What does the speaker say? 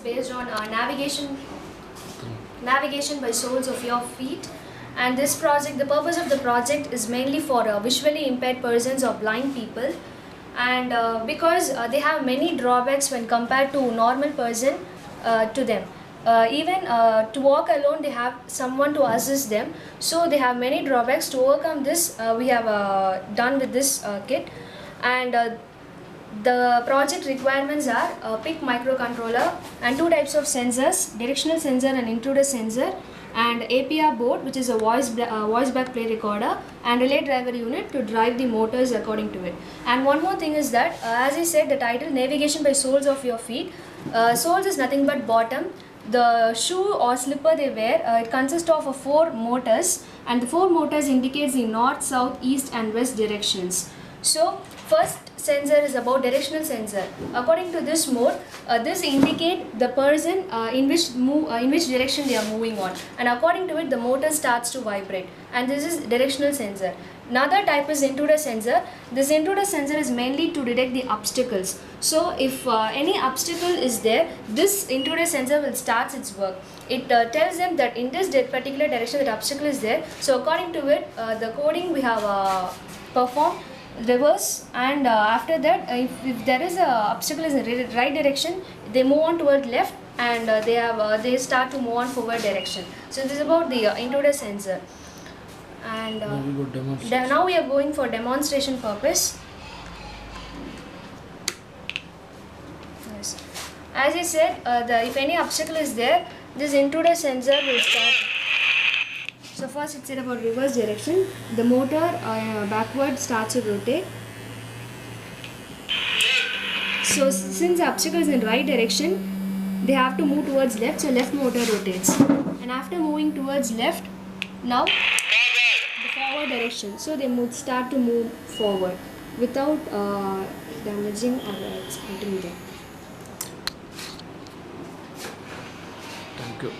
based on navigation by soles of your feet. And this project, the purpose of the project is mainly for visually impaired persons or blind people, and because they have many drawbacks when compared to normal person to them. Even to walk alone, they have someone to assist them, so they have many drawbacks. To overcome this, we have done with this kit. And the project requirements are a PIC microcontroller and two types of sensors, directional sensor and intruder sensor, and APR board, which is a voice back play recorder, and relay driver unit to drive the motors according to it. And one more thing is that, as I said, the title navigation by soles of your feet. Soles is nothing but bottom. The shoe or slipper they wear, it consists of 4 motors, and the 4 motors indicates the north, south, east and west directions. So first sensor is about directional sensor. According to this mode, this indicate the person in which direction they are moving on, and according to it the motor starts to vibrate, and this is directional sensor. Another type is intruder sensor. This intruder sensor is mainly to detect the obstacles. So if any obstacle is there, this intruder sensor will start its work. It tells them that in this particular direction that obstacle is there. So according to it, the coding we have performed reverse, and after that, if there is a obstacle is in right direction, they move on toward left, and they start to move on forward direction. So this is about the intruder sensor. And now we are going for demonstration purpose. Yes. As I said, if any obstacle is there, this intruder sensor will start. So first it said about reverse direction. The motor backward starts to rotate. So since the obstacle is in right direction, they have to move towards left, so left motor rotates. And after moving towards left, now the forward direction. So they start to move forward without damaging or hurting them. Thank you.